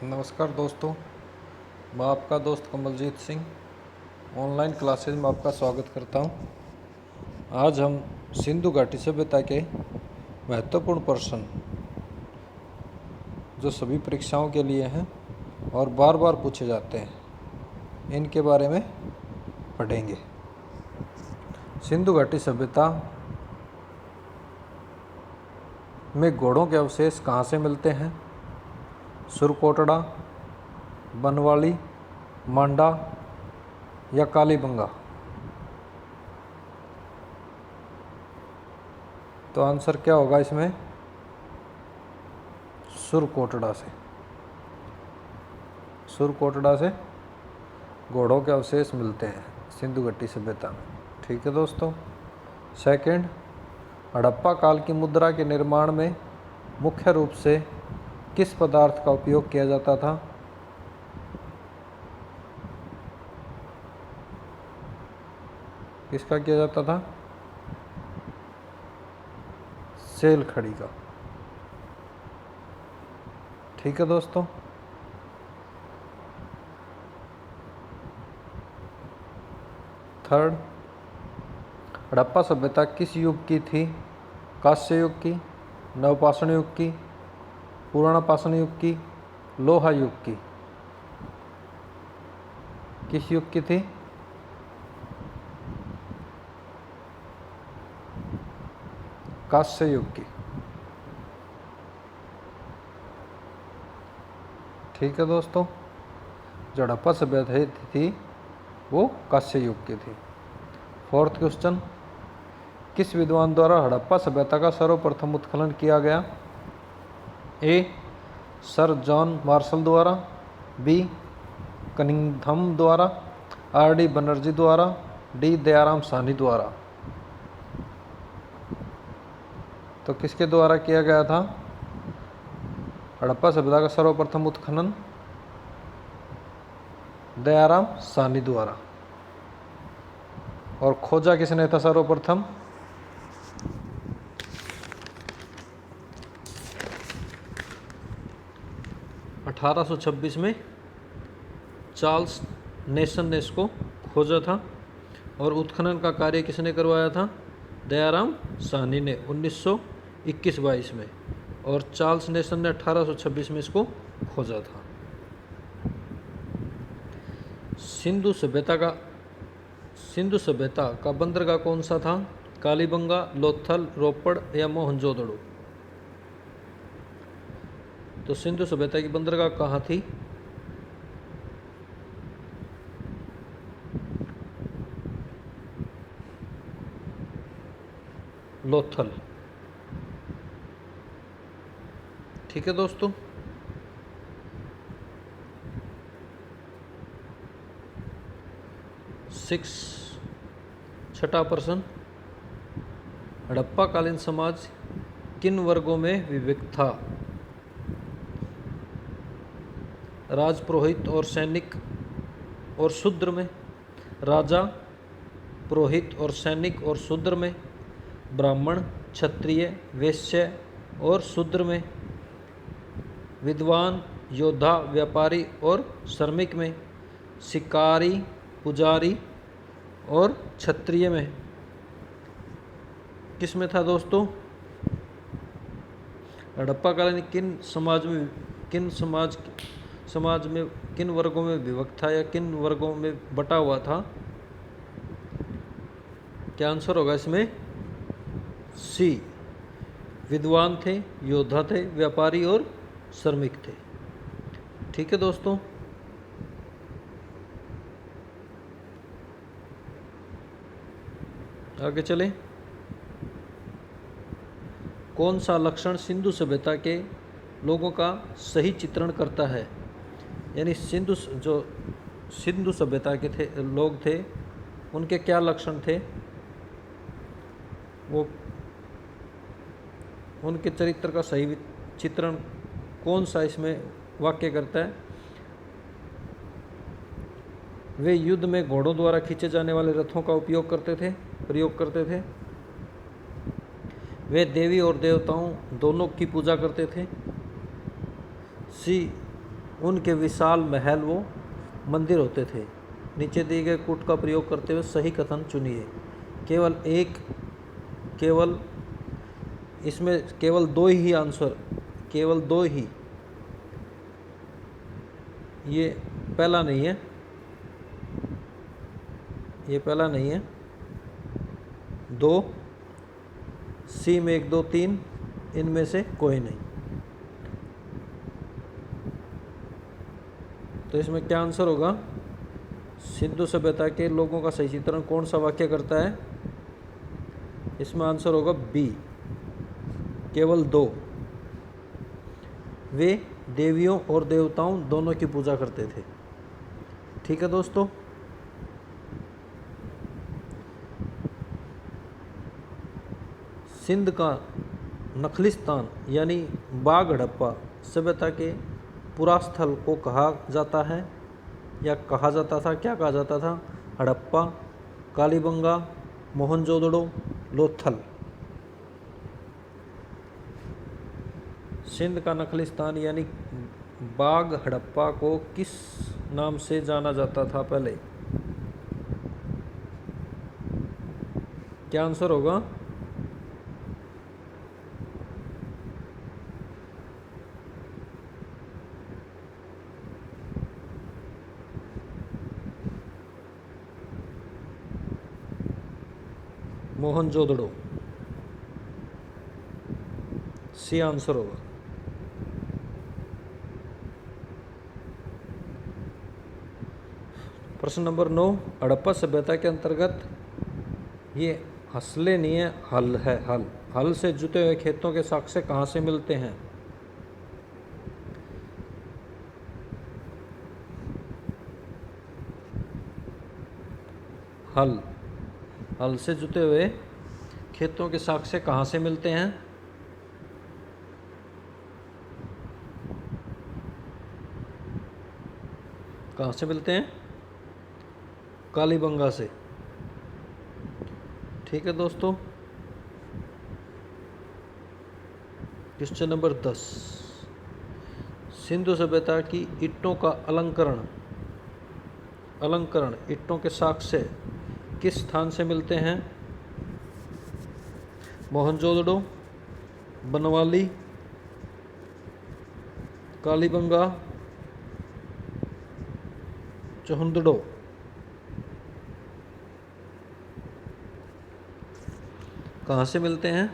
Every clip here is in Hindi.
नमस्कार दोस्तों, मैं आपका दोस्त कमलजीत सिंह ऑनलाइन क्लासेज में आपका स्वागत करता हूं। आज हम सिंधु घाटी सभ्यता के महत्वपूर्ण प्रश्न जो सभी परीक्षाओं के लिए हैं और बार बार पूछे जाते हैं, इनके बारे में पढ़ेंगे। सिंधु घाटी सभ्यता में घोड़ों के अवशेष कहाँ से मिलते हैं? सुरकोटड़ा, बनवाली, मांडा या कालीबंगा? तो आंसर क्या होगा इसमें? सुरकोटड़ा से। सुरकोटड़ा से घोड़ों के अवशेष मिलते हैं सिंधु घाटी सभ्यता में। ठीक है दोस्तों। सेकंड, हड़प्पा काल की मुद्रा के निर्माण में मुख्य रूप से किस पदार्थ का उपयोग किया जाता था? किसका किया जाता था? सेल खड़ी का। ठीक है दोस्तों। थर्ड, हड़प्पा सभ्यता किस युग की थी? कांस्य युग की, नवपाषाण युग की, पुराणापाषाण युग की, लोहा युग की? किस युग की थी? कांस्य युग की। ठीक है दोस्तों। जो हड़प्पा सभ्यता थी वो कांस्य युग की थी। फोर्थ क्वेश्चन, किस विद्वान द्वारा हड़प्पा सभ्यता का सर्वप्रथम उत्खनन किया गया? ए. सर जॉन मार्शल द्वारा, बी. कनिंघम द्वारा, आर.डी. बनर्जी द्वारा, डी. दयाराम साहनी द्वारा? तो किसके द्वारा किया गया था हड़प्पा सभ्यता का सर्वप्रथम उत्खनन? दयाराम साहनी द्वारा। और खोजा किसने था सर्वप्रथम? (1826) में चार्ल्स नेशन ने इसको खोजा था। और उत्खनन का कार्य किसने करवाया था? दयाराम साहनी ने 1921-22 में। और चार्ल्स नेशन ने 1826 में इसको खोजा था। सिंधु सभ्यता का बंदरगाह कौन सा था? कालीबंगा, लोथल, रोपड़ या मोहनजोदड़ो? तो सिंधु सभ्यता की बंदरगाह कहाँ थी? लोथल। ठीक है दोस्तों। छठा प्रश्न, हड़प्पा कालीन समाज किन वर्गों में विभक्त था? राजपुरोहित और सैनिक और शूद्र में, राजा, पुरोहित और सैनिक और शूद्र में, ब्राह्मण, क्षत्रिय, वैश्य और शूद्र में, विद्वान, योद्धा, व्यापारी और श्रमिक में, शिकारी, पुजारी और क्षत्रिय में? किस में था दोस्तों? हड़प्पा कालीन किन वर्गों में विभक्त था या किन वर्गों में बटा हुआ था? क्या आंसर होगा इसमें? सी. विद्वान थे, योद्धा थे, व्यापारी और श्रमिक थे। ठीक है दोस्तों। आगे चलें। कौन सा लक्षण सिंधु सभ्यता के लोगों का सही चित्रण करता है? यानी सिंधु सभ्यता के लोग थे, उनके क्या लक्षण थे? वो उनके चरित्र का सही चित्रण कौन सा इसमें वाक्य करता है? वे युद्ध में घोड़ों द्वारा खींचे जाने वाले रथों का प्रयोग करते थे। वे देवी और देवताओं दोनों की पूजा करते थे। सी. उनके विशाल महल व मंदिर होते थे। नीचे दिए गए कूट का प्रयोग करते हुए सही कथन चुनिए। केवल इसमें केवल दो ही आंसर, केवल दो ही, ये पहला नहीं है, ये पहला नहीं है, दो, सी में 1 2 3, इनमें से कोई नहीं। तो इसमें क्या आंसर होगा? सिंधु सभ्यता के लोगों का सही चित्रण कौन सा वाक्य करता है? इसमें आंसर होगा बी, केवल दो। वे देवियों और देवताओं दोनों की पूजा करते थे। ठीक है दोस्तों, सिंध का नखलिस्तान यानी बाघ हड़प्पा सभ्यता के पुरास्थल को कहा जाता है या कहा जाता था, क्या कहा जाता था? हड़प्पा, कालीबंगा, मोहनजोदड़ो, लोथल। सिंध का नखलिस्तान यानी बाघ हड़प्पा को किस नाम से जाना जाता था पहले? क्या आंसर होगा? मोहनजोदड़ो, सी आंसर होगा। प्रश्न नंबर 9, हड़प्पा सभ्यता के अंतर्गत ये हसले नहीं है, हल है, हल। हल से जुते हुए खेतों के साक्ष्य कहाँ से मिलते हैं? हल, हल से जुते हुए खेतों के साक्ष्य कहाँ से मिलते हैं? कहाँ से मिलते हैं? कालीबंगा से। ठीक है दोस्तों, क्वेश्चन नंबर 10, सिंधु सभ्यता की ईंटों का अलंकरण ईंटों के साक्ष्य किस स्थान से मिलते हैं? मोहनजोदड़ो, बनवाली, कालीबंगा, चहुंदड़ो। कहाँ से मिलते हैं?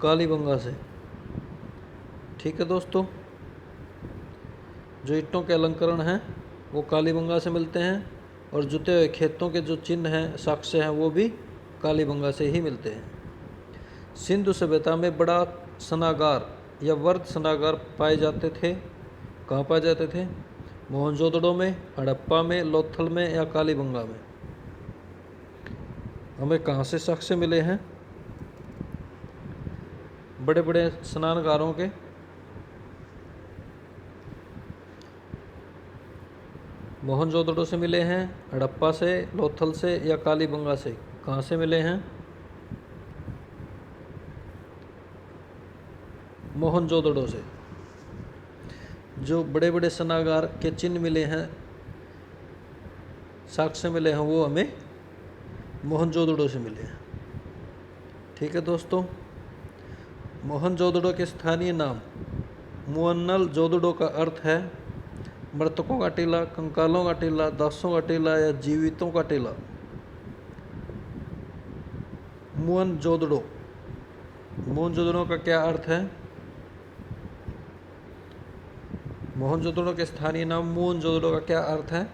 कालीबंगा से। ठीक है दोस्तों, जो ईंटों के अलंकरण हैं वो कालीबंगा से मिलते हैं और जुते हुए खेतों के जो चिन्ह हैं, साक्ष्य हैं, वो भी कालीबंगा से ही मिलते हैं। सिंधु सभ्यता में बड़ा स्नागार या वर्ध स्नागार पाए जाते थे। कहाँ पाए जाते थे? मोहनजोदड़ो में, हड़प्पा में, लोथल में या कालीबंगा में? हमें कहाँ से साक्ष्य मिले हैं बड़े बड़े स्नानगारों के? मोहनजोदड़ो से मिले हैं, हड़प्पा से, लोथल से या कालीबंगा से? कहाँ से मिले हैं? मोहनजोदड़ो से। जो बड़े बड़े स्नागार के चिन्ह मिले हैं, साक्ष्य मिले हैं, वो हमें मोहनजोदड़ो से मिले हैं। ठीक है दोस्तों, मोहनजोदड़ो के स्थानीय नाम मुअन्नल जोदड़ो का अर्थ है मृतकों का टीला, कंकालों का टीला, दासों का टीला या जीवितों का टीला। मोहनजोदड़ो, मोहनजोदड़ो का क्या अर्थ है? मोहनजोदड़ो के स्थानीय नाम मोहनजोदड़ो का क्या अर्थ है?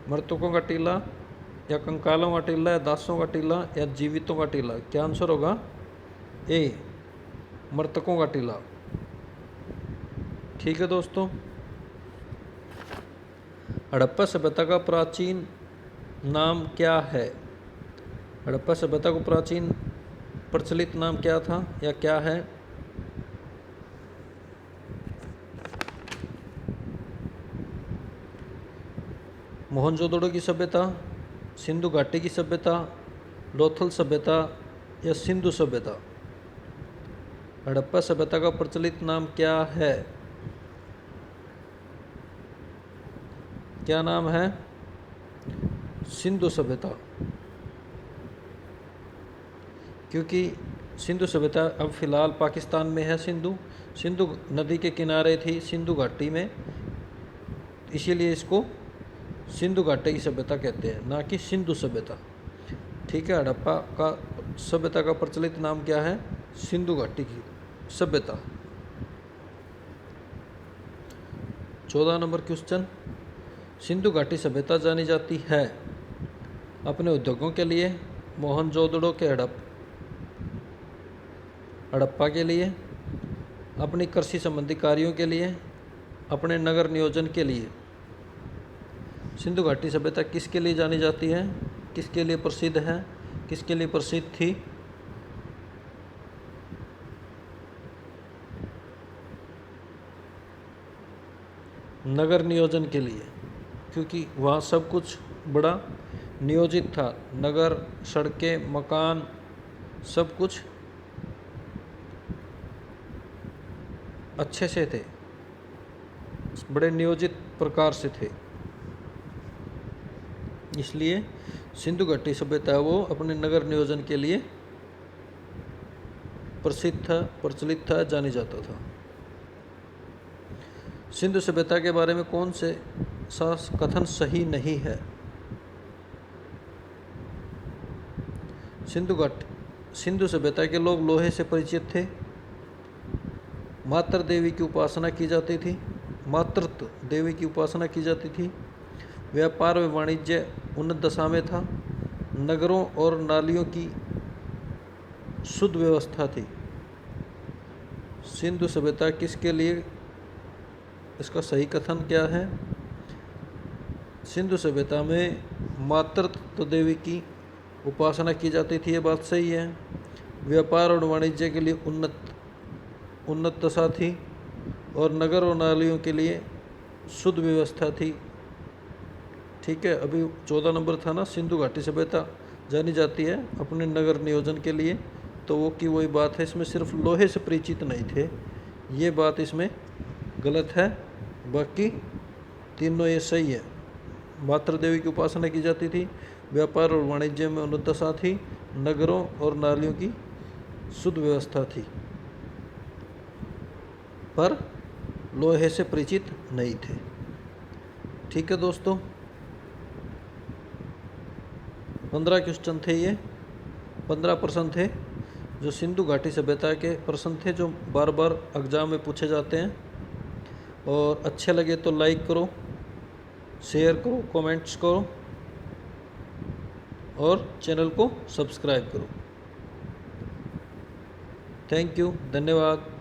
मृतकों का टीला या कंकालों का टीला या दासों का टीला या जीवितों का टीला? क्या आंसर होगा? ए, मृतकों का टीला। ठीक है दोस्तों, हड़प्पा सभ्यता का प्राचीन नाम क्या है? हड़प्पा सभ्यता को प्राचीन प्रचलित नाम क्या था या क्या है? मोहनजोदड़ो की सभ्यता, सिंधु घाटी की सभ्यता, लोथल सभ्यता या सिंधु सभ्यता। हड़प्पा सभ्यता का प्रचलित नाम क्या है? क्या नाम है? सिंधु सभ्यता। क्योंकि सिंधु सभ्यता अब फिलहाल पाकिस्तान में है। सिंधु नदी के किनारे थी, सिंधु घाटी में, इसीलिए इसको सिंधु घाटी की सभ्यता कहते हैं, ना कि सिंधु सभ्यता। ठीक है, हड़प्पा का सभ्यता का प्रचलित नाम क्या है? सिंधु घाटी की सभ्यता। 14 नंबर क्वेश्चन, सिंधु घाटी सभ्यता जानी जाती है अपने उद्योगों के लिए, मोहनजोदड़ो के हड़प्पा के लिए, अपनी कृषि संबंधी कार्यों के लिए, अपने नगर नियोजन के लिए। सिंधु घाटी सभ्यता किसके लिए जानी जाती है? किसके लिए प्रसिद्ध है? किसके लिए प्रसिद्ध थी? नगर नियोजन के लिए, क्योंकि वहाँ सब कुछ बड़ा नियोजित था। नगर, सड़कें, मकान, सब कुछ अच्छे से थे, बड़े नियोजित प्रकार से थे। इसलिए सिंधु घाटी सभ्यता वो अपने नगर नियोजन के लिए प्रसिद्ध था, प्रचलित था, जानी जाता था। सिंधु सभ्यता के बारे में कौन से सा कथन सही नहीं है? सिंधु सभ्यता के लोग लोहे से परिचित थे, मातृ देवी की उपासना की जाती थी, मातृत्व देवी की उपासना की जाती थी, व्यापार व वाणिज्य उन्नत दशा में था, नगरों और नालियों की शुद्ध व्यवस्था थी। सिंधु सभ्यता किसके लिए, इसका सही कथन क्या है? सिंधु सभ्यता में मातृत्व देवी की उपासना की जाती थी, ये बात सही है। व्यापार और वाणिज्य के लिए उन्नत दशा थी, और नगर और नालियों के लिए शुद्ध व्यवस्था थी। ठीक है, अभी 14 नंबर था ना, सिंधु घाटी सभ्यता जानी जाती है अपने नगर नियोजन के लिए, तो वो की वही बात है, इसमें सिर्फ लोहे से परिचित नहीं थे, ये बात इसमें गलत है। बाकी तीनों ये सही है। मातृ देवी की उपासना की जाती थी, व्यापार और वाणिज्य में उन्नत दशा थी, नगरों और नालियों की शुद्ध व्यवस्था थी, पर लोहे से परिचित नहीं थे। ठीक है दोस्तों, 15 क्वेश्चन थे, ये 15 प्रश्न थे जो सिंधु घाटी सभ्यता के प्रश्न थे, जो बार बार एग्जाम में पूछे जाते हैं। और अच्छे लगे तो लाइक करो, शेयर करो, कमेंट्स करो और चैनल को सब्सक्राइब करो। थैंक यू, धन्यवाद।